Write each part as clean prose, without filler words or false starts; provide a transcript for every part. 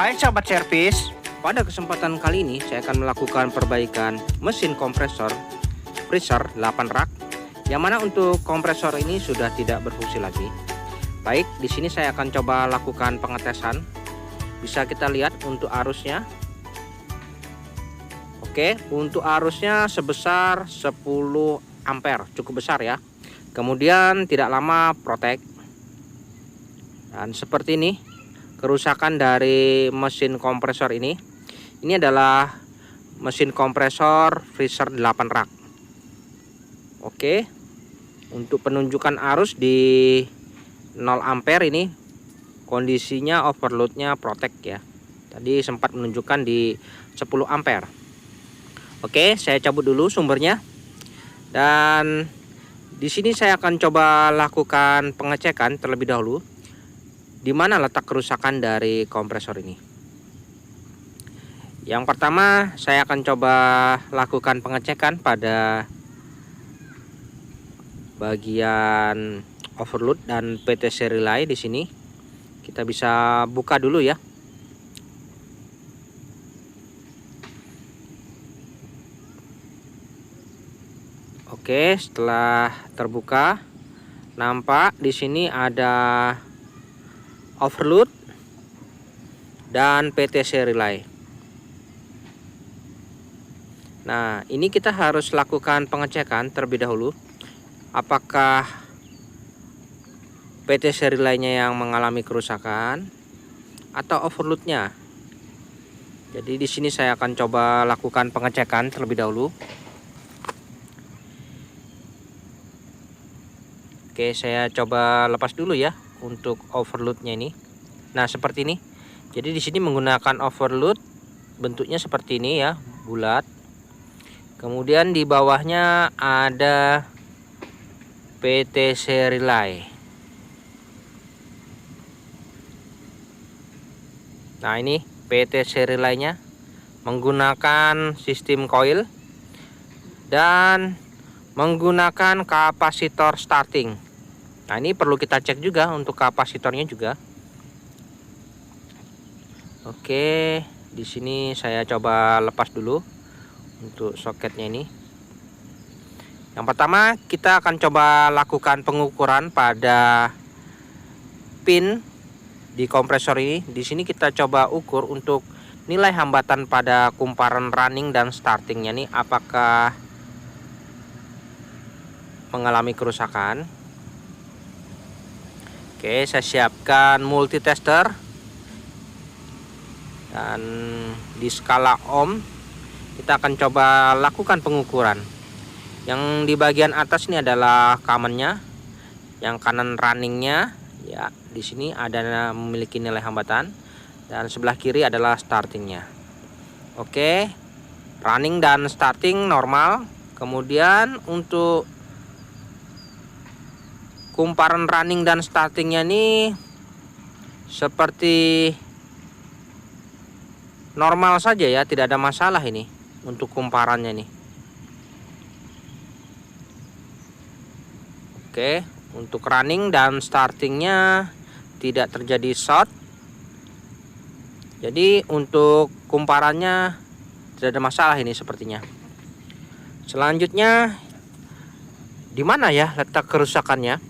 Hai sahabat servis, pada kesempatan kali ini saya akan melakukan perbaikan mesin kompresor freezer 8 rak, yang mana untuk kompresor ini sudah tidak berfungsi lagi. Baik, di sini saya akan coba lakukan pengetesan. Bisa kita lihat untuk arusnya. Oke, untuk arusnya sebesar 10 ampere, cukup besar ya. Kemudian tidak lama protek. Dan seperti ini kerusakan dari mesin kompresor ini. Ini adalah mesin kompresor freezer 8 rak. Oke, untuk penunjukan arus di 0 ampere ini kondisinya overloadnya protek ya. Tadi sempat menunjukkan di 10 ampere. Oke, saya cabut dulu sumbernya. Dan di sini saya akan coba lakukan pengecekan terlebih dahulu di mana letak kerusakan dari kompresor ini. Yang pertama, saya akan coba lakukan pengecekan pada bagian overload dan PTC relay di sini. Kita bisa buka dulu ya. Oke, setelah terbuka, nampak di sini ada overload dan PTC relay. Nah, ini kita harus lakukan pengecekan terlebih dahulu. Apakah PTC relay-nya yang mengalami kerusakan atau overloadnya? Jadi di sini saya akan coba lakukan pengecekan terlebih dahulu. Oke, saya coba lepas dulu ya untuk overloadnya ini. Nah, seperti ini. Jadi di sini menggunakan overload, bentuknya seperti ini ya, bulat. Kemudian di bawahnya ada PTC relay. Nah, ini PTC relay-nya menggunakan sistem coil dan menggunakan kapasitor starting. Nah, ini perlu kita cek juga untuk kapasitornya juga. Oke, di sini saya coba lepas dulu untuk soketnya ini. Yang pertama, kita akan coba lakukan pengukuran pada pin di kompresor ini. Di sini kita coba ukur untuk nilai hambatan pada kumparan running dan startingnya nih, apakah mengalami kerusakan. Oke, saya siapkan multitester dan di skala ohm kita akan coba lakukan pengukuran. Yang di bagian atas ini adalah common-nya, yang kanan runningnya ya. Di sini ada memiliki nilai hambatan dan sebelah kiri adalah startingnya. Oke, running dan starting normal. Kemudian untuk kumparan running dan startingnya ini seperti normal saja ya, tidak ada masalah ini untuk kumparannya nih. Oke, untuk running dan startingnya tidak terjadi short. Jadi untuk kumparannya tidak ada masalah ini sepertinya. Selanjutnya, di mana ya letak kerusakannya?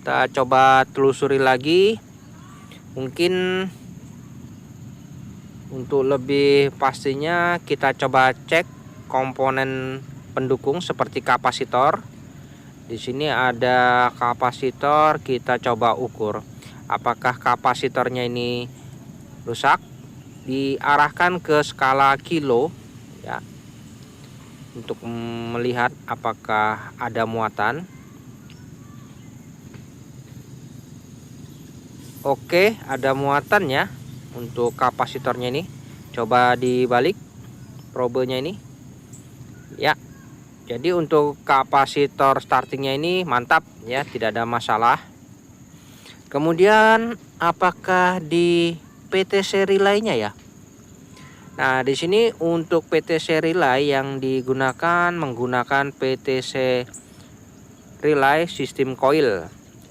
Kita coba telusuri lagi. Mungkin untuk lebih pastinya kita coba cek komponen pendukung seperti kapasitor. Di sini ada kapasitor, kita coba ukur apakah kapasitornya ini rusak. Diarahkan ke skala kilo ya, untuk melihat apakah ada muatan. Oke, ada muatan ya untuk kapasitornya ini. Coba dibalik probenya ini. Ya. Jadi untuk kapasitor startingnya ini mantap ya, tidak ada masalah. Kemudian apakah di PTC relay-nya ya? Nah, di sini untuk PTC relay yang digunakan menggunakan PTC relay sistem coil.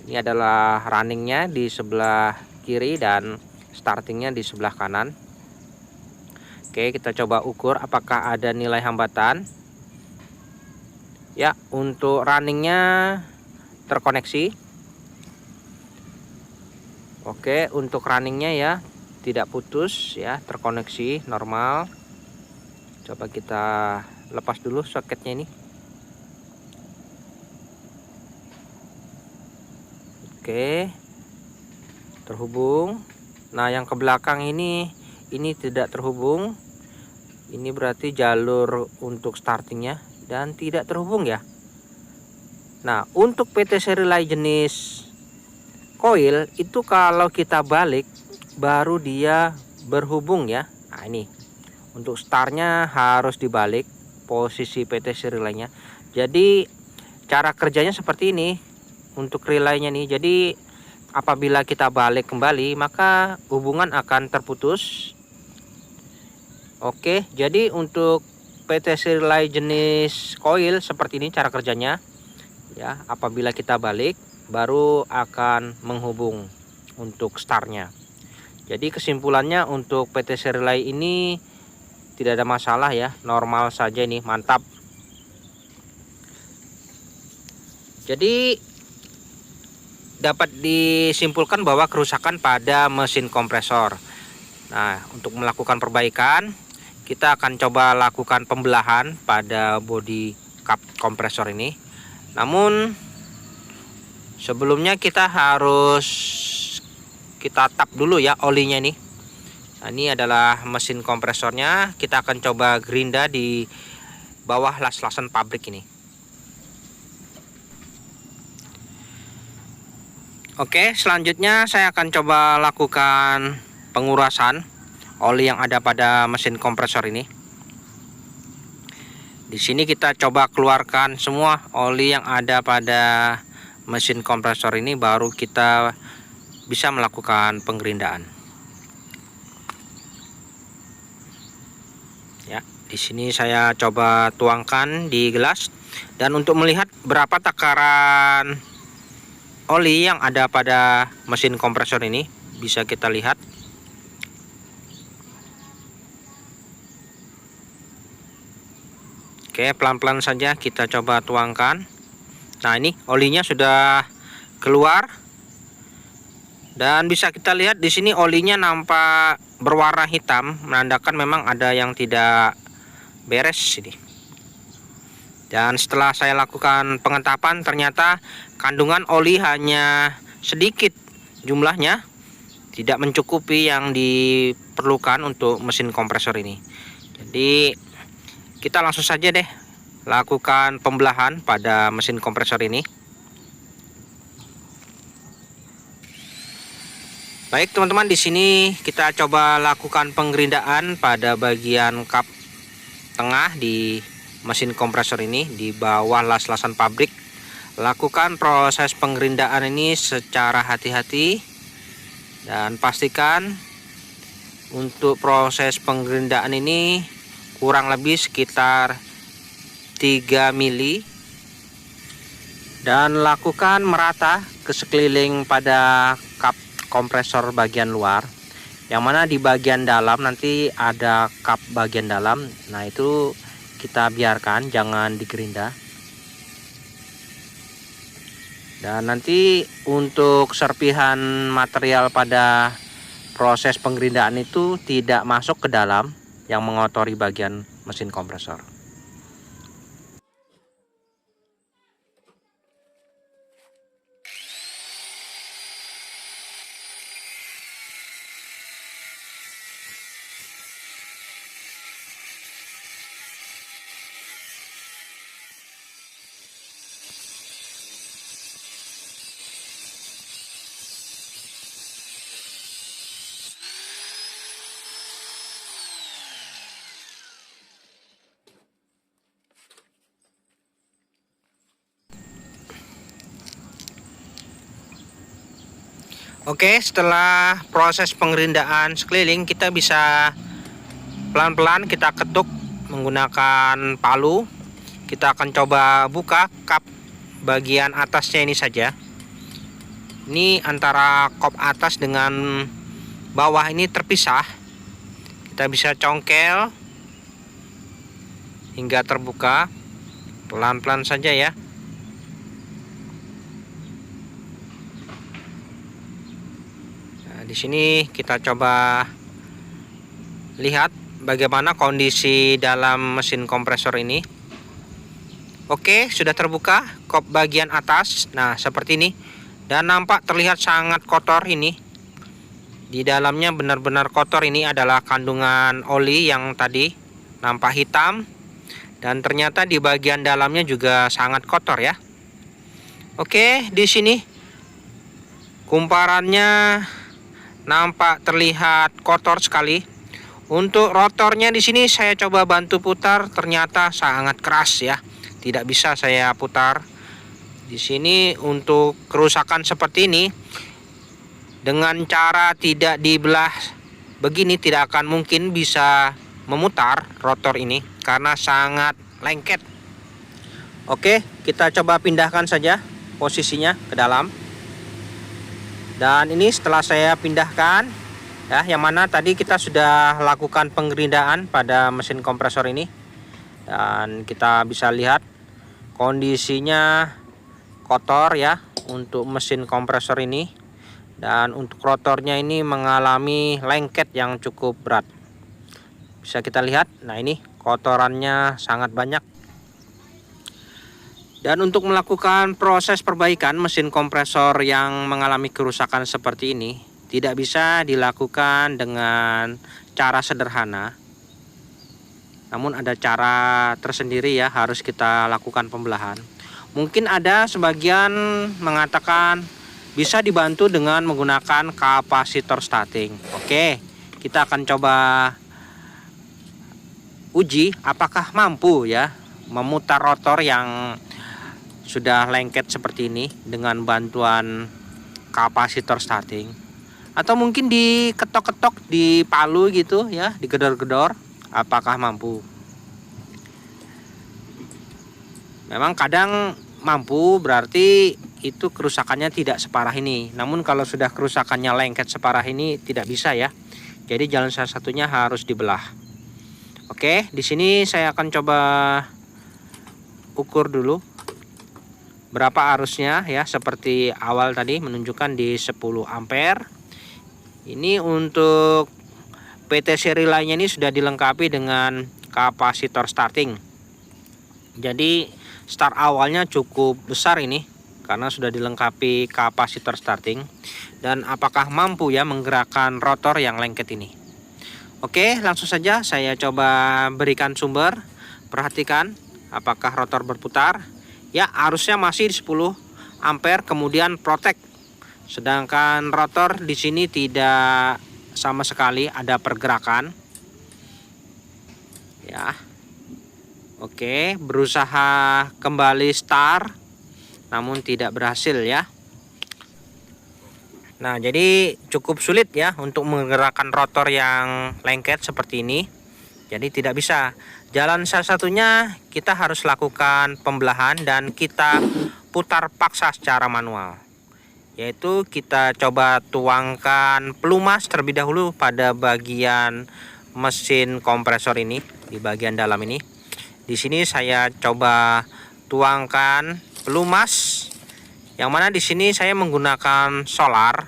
Ini adalah runningnya di sebelah kiri dan startingnya di sebelah kanan. Oke, kita coba ukur apakah ada nilai hambatan. Ya, untuk runningnya terkoneksi. Oke, untuk runningnya ya tidak putus ya, terkoneksi normal. Coba kita lepas dulu soketnya ini. Oke, terhubung. Nah, yang ke belakang ini tidak terhubung. Ini berarti jalur untuk startingnya dan tidak terhubung ya. Nah, untuk PTC relay jenis coil itu kalau kita balik baru dia berhubung ya. Nah, ini untuk startnya harus dibalik posisi PTC relaynya. Jadi cara kerjanya seperti ini untuk relaynya nih. Jadi apabila kita balik kembali maka hubungan akan terputus. Oke, jadi untuk PTC relay jenis coil seperti ini cara kerjanya ya. Apabila kita balik baru akan menghubung untuk startnya. Jadi kesimpulannya untuk PTC relay ini tidak ada masalah ya, normal saja ini, mantap. Jadi dapat disimpulkan bahwa kerusakan pada mesin kompresor. Nah, untuk melakukan perbaikan kita akan coba lakukan pembelahan pada bodi kap kompresor ini. Namun sebelumnya kita tap dulu ya olinya ini. Nah, ini adalah mesin kompresornya. Kita akan coba gerinda di bawah las-lasan pabrik ini. Oke, selanjutnya saya akan coba lakukan pengurasan oli yang ada pada mesin kompresor ini. Di sini kita coba keluarkan semua oli yang ada pada mesin kompresor ini, baru kita bisa melakukan penggerindaan. Ya, di sini saya coba tuangkan di gelas, dan untuk melihat berapa takaran oli yang ada pada mesin kompresor ini bisa kita lihat. Oke, pelan-pelan saja kita coba tuangkan. Nah, ini olinya sudah keluar. Dan bisa kita lihat di sini olinya nampak berwarna hitam, menandakan memang ada yang tidak beres ini. Dan setelah saya lakukan pengentapan, ternyata kandungan oli hanya sedikit jumlahnya, tidak mencukupi yang diperlukan untuk mesin kompresor ini. Jadi kita langsung saja deh lakukan pembelahan pada mesin kompresor ini. Baik teman-teman, di sini kita coba lakukan penggerindaan pada bagian kap tengah di mesin kompresor ini di bawah las-lasan pabrik. Lakukan proses penggerindaan ini secara hati-hati dan pastikan untuk proses penggerindaan ini kurang lebih sekitar 3 mili, dan lakukan merata ke sekeliling pada kap kompresor bagian luar, yang mana di bagian dalam nanti ada kap bagian dalam. Nah, itu kita biarkan, jangan digerinda. Dan nanti untuk serpihan material pada proses penggerindaan itu tidak masuk ke dalam yang mengotori bagian mesin kompresor. Oke, setelah proses pengerindaan sekeliling, kita bisa pelan-pelan kita ketuk menggunakan palu. Kita akan coba buka kap bagian atasnya ini saja. Ini antara kop atas dengan bawah ini terpisah, kita bisa congkel hingga terbuka. Pelan-pelan saja ya. Nah, di sini kita coba lihat bagaimana kondisi dalam mesin kompresor ini. Oke, sudah terbuka kop bagian atas. Nah, seperti ini. Dan nampak terlihat sangat kotor ini. Di dalamnya benar-benar kotor. Ini adalah kandungan oli yang tadi nampak hitam. Dan ternyata di bagian dalamnya juga sangat kotor ya. Oke, di sini kumparannya nampak terlihat kotor sekali. Untuk rotornya di sini saya coba bantu putar, ternyata sangat keras ya. Tidak bisa saya putar. Di sini untuk kerusakan seperti ini, dengan cara tidak dibelah begini tidak akan mungkin bisa memutar rotor ini karena sangat lengket. Oke, kita coba pindahkan saja posisinya ke dalam. Dan ini setelah saya pindahkan ya, yang mana tadi kita sudah lakukan pengerindaan pada mesin kompresor ini. Dan kita bisa lihat kondisinya kotor ya untuk mesin kompresor ini. Dan untuk rotornya ini mengalami lengket yang cukup berat. Bisa kita lihat, nah ini kotorannya sangat banyak. Dan untuk melakukan proses perbaikan mesin kompresor yang mengalami kerusakan seperti ini tidak bisa dilakukan dengan cara sederhana. Namun ada cara tersendiri ya, harus kita lakukan pembelahan. Mungkin ada sebagian mengatakan bisa dibantu dengan menggunakan kapasitor starting. Oke, kita akan coba uji apakah mampu ya memutar rotor yang sudah lengket seperti ini dengan bantuan kapasitor starting, atau mungkin diketok-ketok di palu gitu ya, digedor-gedor, apakah mampu. Memang kadang mampu, berarti itu kerusakannya tidak separah ini. Namun kalau sudah kerusakannya lengket separah ini tidak bisa ya. Jadi jalan salah satunya harus dibelah. Oke, di sini saya akan coba ukur dulu berapa arusnya ya, seperti awal tadi menunjukkan di 10 ampere. Ini untuk PTC relaynya ini sudah dilengkapi dengan kapasitor starting. Jadi start awalnya cukup besar ini karena sudah dilengkapi kapasitor starting. Dan apakah mampu ya menggerakkan rotor yang lengket ini? Oke, langsung saja saya coba berikan sumber. Perhatikan apakah rotor berputar. Ya, arusnya masih di 10 ampere, kemudian protek. Sedangkan rotor di sini tidak sama sekali ada pergerakan. Ya. Oke, berusaha kembali start namun tidak berhasil ya. Nah, jadi cukup sulit ya untuk menggerakkan rotor yang lengket seperti ini. Jadi tidak bisa. Jalan salah satunya kita harus lakukan pembelahan dan kita putar paksa secara manual. Yaitu kita coba tuangkan pelumas terlebih dahulu pada bagian mesin kompresor ini, di bagian dalam ini. Di sini saya coba tuangkan pelumas, yang mana di sini saya menggunakan solar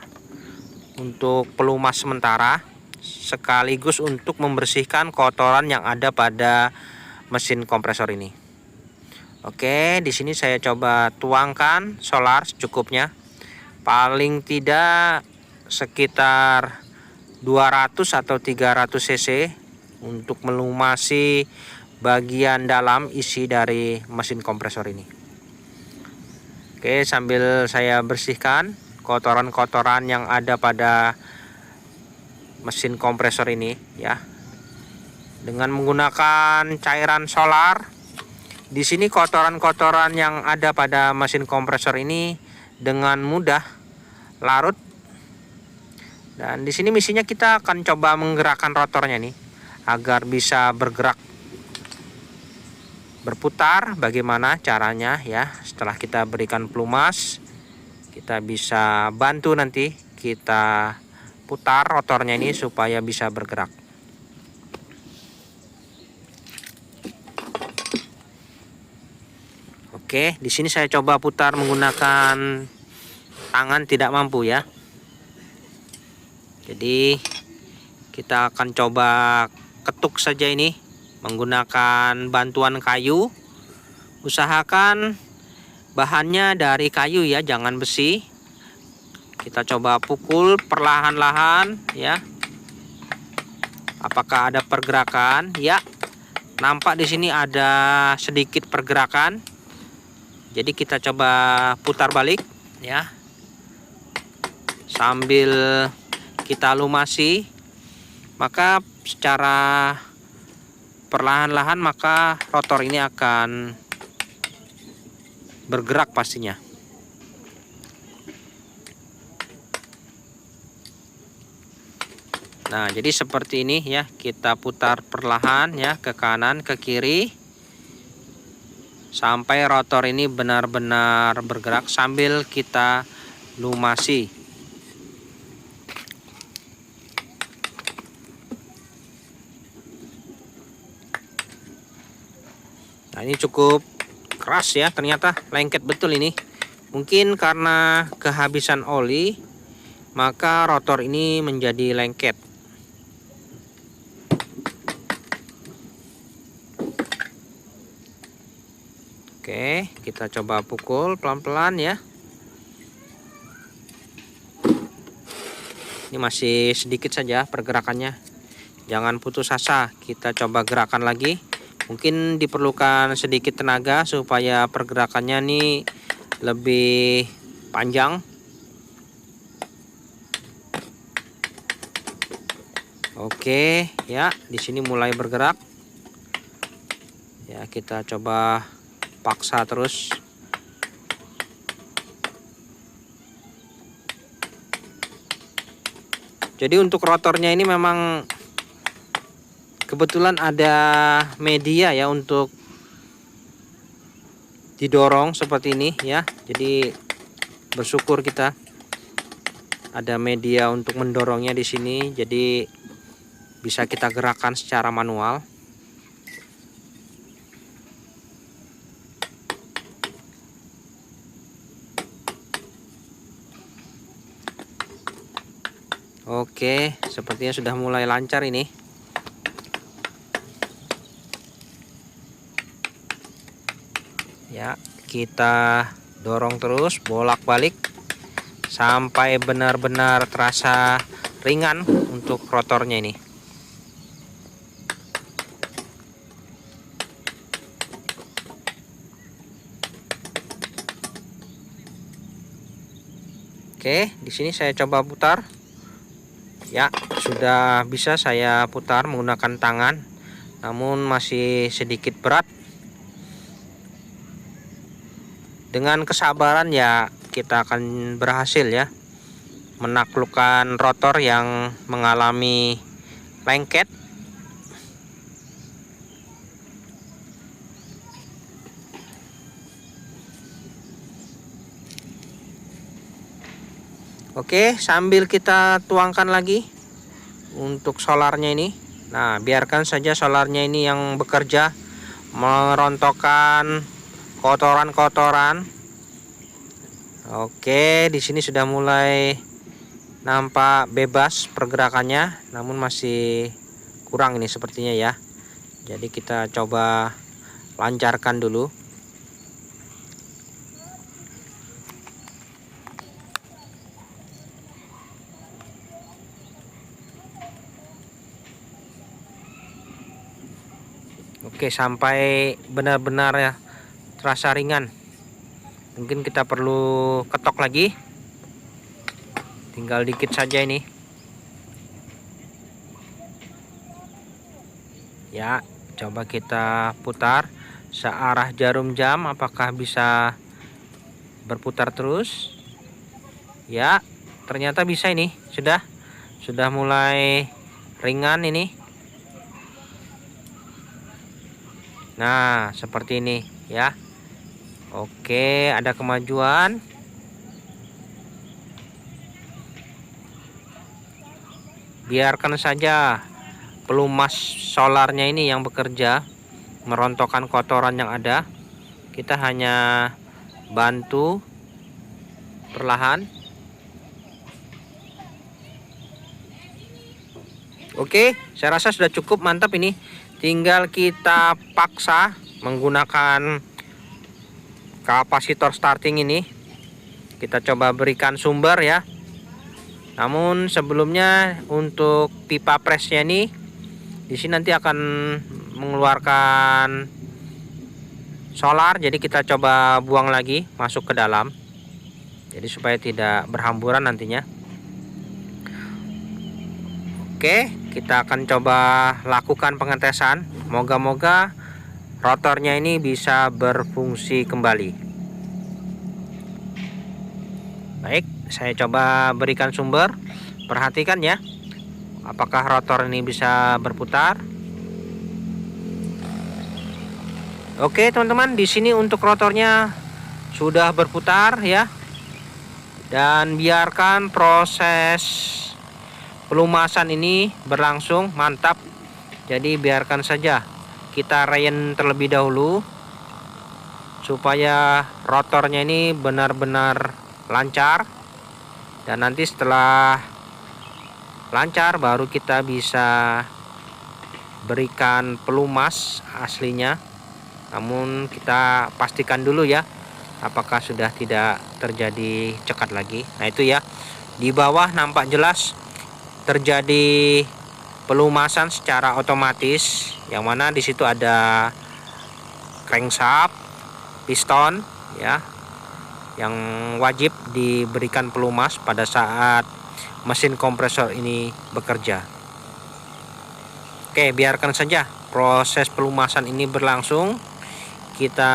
untuk pelumas sementara, sekaligus untuk membersihkan kotoran yang ada pada mesin kompresor ini. Oke, di sini saya coba tuangkan solar secukupnya, paling tidak sekitar 200 atau 300 cc untuk melumasi bagian dalam isi dari mesin kompresor ini. Oke, sambil saya bersihkan kotoran-kotoran yang ada pada mesin kompresor ini ya, dengan menggunakan cairan solar. Di sini kotoran-kotoran yang ada pada mesin kompresor ini dengan mudah larut. Dan di sini misinya kita akan coba menggerakkan rotornya nih agar bisa bergerak, berputar. Bagaimana caranya ya? Setelah kita berikan pelumas, kita bisa bantu nanti kita putar rotornya ini supaya bisa bergerak. Oke, di sini saya coba putar menggunakan tangan, tidak mampu ya. Jadi kita akan coba ketuk saja ini menggunakan bantuan kayu. Usahakan bahannya dari kayu ya, jangan besi. Kita coba pukul perlahan-lahan ya. Apakah ada pergerakan? Ya, nampak di sini ada sedikit pergerakan. Jadi kita coba putar balik ya, sambil kita lumasi, maka secara perlahan-lahan maka rotor ini akan bergerak pastinya. Nah, jadi seperti ini ya, kita putar perlahan ya, ke kanan ke kiri sampai rotor ini benar-benar bergerak sambil kita lumasi. Nah, ini cukup keras ya, ternyata lengket betul ini. Mungkin karena kehabisan oli, maka rotor ini menjadi lengket. Oke, kita coba pukul pelan-pelan ya. Ini masih sedikit saja pergerakannya, jangan putus asa. Kita coba gerakan lagi. Mungkin diperlukan sedikit tenaga supaya pergerakannya nih lebih panjang. Oke, ya, di sini mulai bergerak. Ya, kita coba paksa terus. Jadi untuk rotornya ini memang kebetulan ada media ya untuk didorong seperti ini ya. Jadi bersyukur kita ada media untuk mendorongnya di sini. Jadi bisa kita gerakkan secara manual. Oke, sepertinya sudah mulai lancar ini. Ya, kita dorong terus bolak-balik sampai benar-benar terasa ringan untuk rotornya ini. Oke, di sini saya coba putar. Ya, sudah bisa saya putar menggunakan tangan, namun masih sedikit berat. Dengan kesabaran ya kita akan berhasil ya menaklukkan rotor yang mengalami lengket. Oke, sambil kita tuangkan lagi untuk solarnya ini. Nah, biarkan saja solarnya ini yang bekerja merontokkan kotoran-kotoran. Oke, di sini sudah mulai nampak bebas pergerakannya, namun masih kurang ini sepertinya ya. Jadi kita coba lancarkan dulu. Oke, sampai benar-benar ya terasa ringan. Mungkin kita perlu ketok lagi. Tinggal dikit saja ini. Ya, coba kita putar searah jarum jam, apakah bisa berputar terus? Ya, ternyata bisa ini. Sudah mulai ringan ini. Nah, seperti ini ya. Oke, ada kemajuan. biarkan saja pelumas solarnya ini yang bekerja merontokkan kotoran yang ada. Kita hanya bantu perlahan. Oke, saya rasa sudah cukup, mantap ini. Tinggal kita paksa menggunakan kapasitor starting ini. Kita coba berikan sumber ya. Namun sebelumnya untuk pipa presnya ini di sini nanti akan mengeluarkan solar, jadi kita coba buang lagi masuk ke dalam. Jadi supaya tidak berhamburan nantinya. Oke, kita akan coba lakukan pengetesan. Moga-moga rotornya ini bisa berfungsi kembali. Baik, saya coba berikan sumber. Perhatikan ya, apakah rotor ini bisa berputar. Oke teman-teman, di sini untuk rotornya sudah berputar ya. Dan biarkan proses pelumasan ini berlangsung, mantap. Jadi biarkan saja kita rain terlebih dahulu supaya rotornya ini benar-benar lancar. Dan nanti setelah lancar baru kita bisa berikan pelumas aslinya. Namun kita pastikan dulu ya apakah sudah tidak terjadi cekat lagi. Nah itu ya, di bawah nampak jelas terjadi pelumasan secara otomatis, yang mana di situ ada crankshaft, piston ya, yang wajib diberikan pelumas pada saat mesin kompresor ini bekerja. Oke, biarkan saja proses pelumasan ini berlangsung. Kita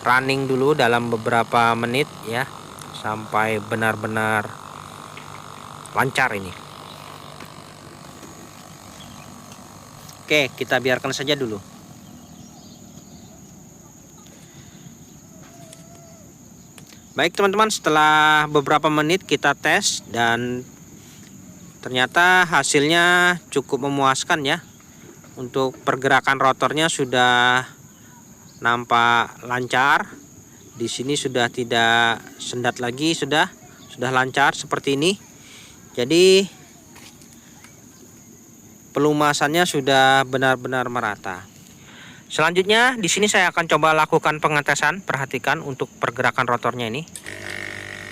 running dulu dalam beberapa menit ya, sampai benar-benar lancar ini. Oke, kita biarkan saja dulu. Baik teman-teman, setelah beberapa menit kita tes dan ternyata hasilnya cukup memuaskan ya. Untuk pergerakan rotornya sudah nampak lancar. Di sini sudah tidak sendat lagi, sudah lancar seperti ini. Jadi pelumasannya sudah benar-benar merata. Selanjutnya di sini saya akan coba lakukan pengetesan. Perhatikan untuk pergerakan rotornya ini.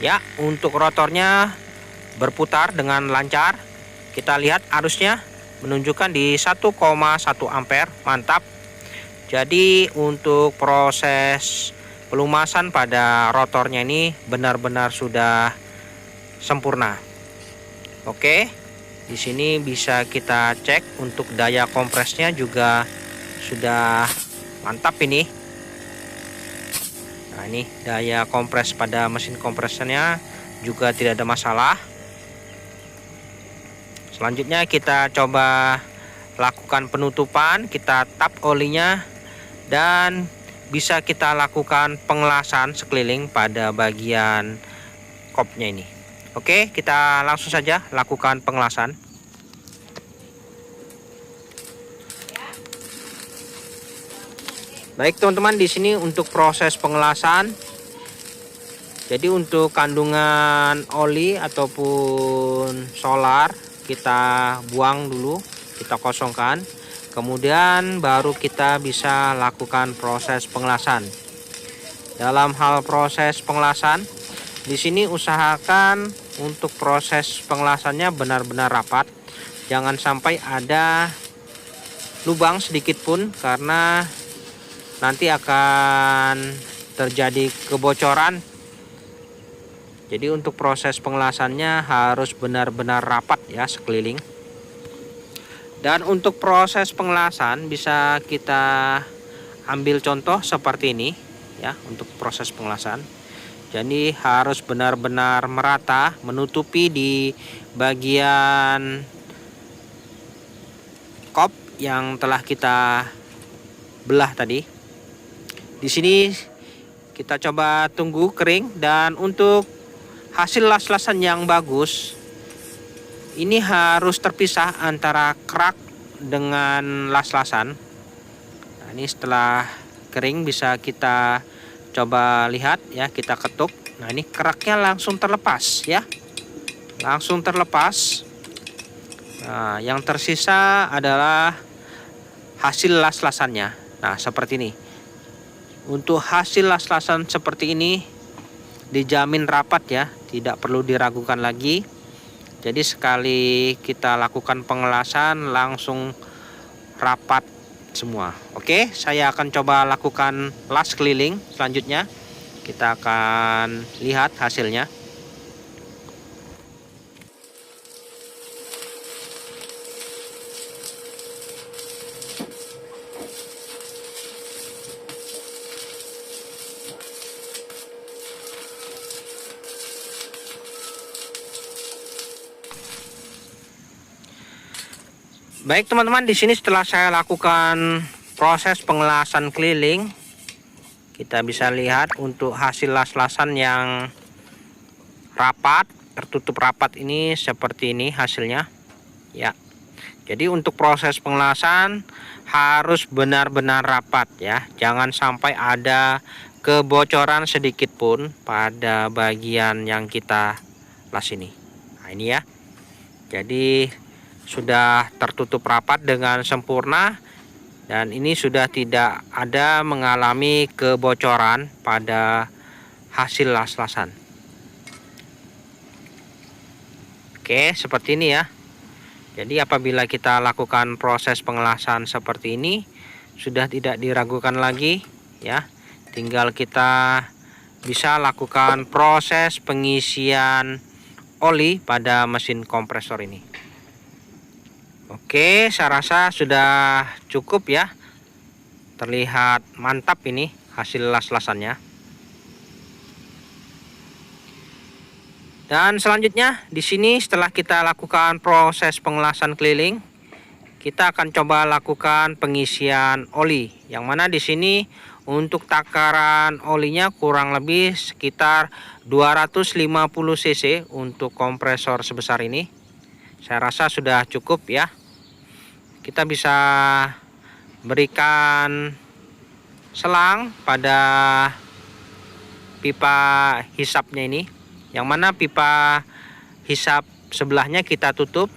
Ya, untuk rotornya berputar dengan lancar. Kita lihat arusnya menunjukkan di 1,1 ampere, mantap. Jadi untuk proses pelumasan pada rotornya ini benar-benar sudah sempurna. Oke, di sini bisa kita cek untuk daya kompresnya juga sudah mantap ini. Nah ini daya kompres pada mesin kompresornya juga tidak ada masalah. Selanjutnya kita coba lakukan penutupan, kita tap olinya dan bisa kita lakukan pengelasan sekeliling pada bagian kopnya ini. Oke, kita langsung saja lakukan pengelasan. Baik teman-teman, di sini untuk proses pengelasan. Jadi untuk kandungan oli ataupun solar kita buang dulu, kita kosongkan. Kemudian baru kita bisa lakukan proses pengelasan. Dalam hal proses pengelasan, di sini usahakan untuk proses pengelasannya benar-benar rapat. Jangan sampai ada lubang sedikit pun, karena nanti akan terjadi kebocoran. Jadi untuk proses pengelasannya harus benar-benar rapat ya sekeliling. Dan untuk proses pengelasan bisa kita ambil contoh seperti ini ya, untuk proses pengelasan. Jadi harus benar-benar merata, menutupi di bagian kop yang telah kita belah tadi. Di sini kita coba tunggu kering, dan untuk hasil las-lasan yang bagus ini harus terpisah antara kerak dengan las-lasan. Nah, ini setelah kering bisa kita coba lihat ya, kita ketuk. Nah, ini keraknya langsung terlepas ya. Langsung terlepas. Nah, yang tersisa adalah hasil las-lasannya. Nah, seperti ini. Untuk hasil las-lasan seperti ini dijamin rapat ya, tidak perlu diragukan lagi. Jadi sekali kita lakukan pengelasan langsung rapat semua. Oke, saya akan coba lakukan las keliling selanjutnya. Kita akan lihat hasilnya. Baik teman-teman, di sini setelah saya lakukan proses pengelasan keliling, kita bisa lihat untuk hasil las-lasan yang rapat, tertutup rapat ini seperti ini hasilnya. Ya. Jadi untuk proses pengelasan harus benar-benar rapat ya. Jangan sampai ada kebocoran sedikit pun pada bagian yang kita las ini. Nah, ini ya. Jadi sudah tertutup rapat dengan sempurna dan ini sudah tidak ada mengalami kebocoran pada hasil las-lasan. Oke, seperti ini ya. Jadi apabila kita lakukan proses pengelasan seperti ini sudah tidak diragukan lagi ya. Tinggal kita bisa lakukan proses pengisian oli pada mesin kompresor ini. Oke, saya rasa sudah cukup ya. Terlihat mantap ini hasil las-lasannya. Dan selanjutnya di sini setelah kita lakukan proses pengelasan keliling, kita akan coba lakukan pengisian oli. Yang mana di sini untuk takaran olinya kurang lebih sekitar 250 cc untuk kompresor sebesar ini. Saya rasa sudah cukup ya. Kita bisa berikan selang pada pipa hisapnya ini, yang mana pipa hisap sebelahnya kita tutup.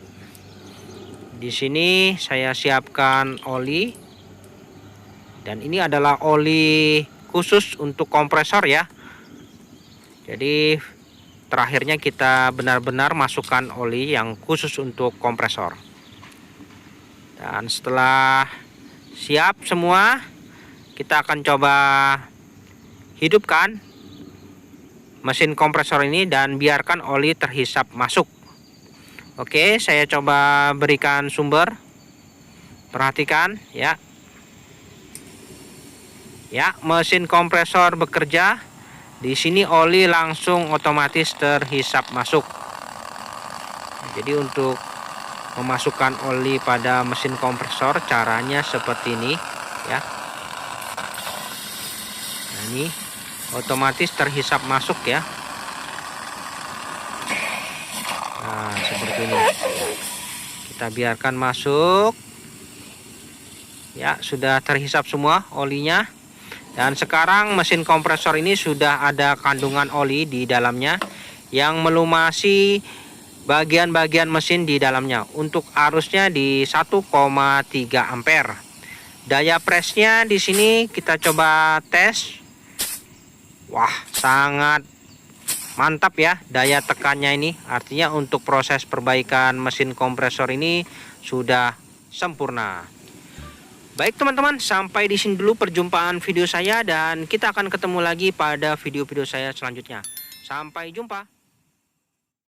Di sini saya siapkan oli, dan ini adalah oli khusus untuk kompresor ya. Jadi terakhirnya kita benar-benar masukkan oli yang khusus untuk kompresor. Dan setelah siap semua, kita akan coba hidupkan mesin kompresor ini dan biarkan oli terhisap masuk. Oke, saya coba berikan sumber. Perhatikan ya. Ya, mesin kompresor bekerja. Di sini oli langsung otomatis terhisap masuk. Jadi untuk memasukkan oli pada mesin kompresor caranya seperti ini ya. Nah, ini otomatis terhisap masuk ya. Nah, seperti ini. Kita biarkan masuk. Ya, sudah terhisap semua olinya. Dan sekarang mesin kompresor ini sudah ada kandungan oli di dalamnya yang melumasi bagian-bagian mesin di dalamnya. Untuk arusnya di 1,3 ampere. Daya presnya di sini kita coba tes. Wah, sangat mantap ya daya tekannya ini. Artinya untuk proses perbaikan mesin kompresor ini sudah sempurna. Baik teman-teman, sampai di sini dulu perjumpaan video saya dan kita akan ketemu lagi pada video-video saya selanjutnya. Sampai jumpa.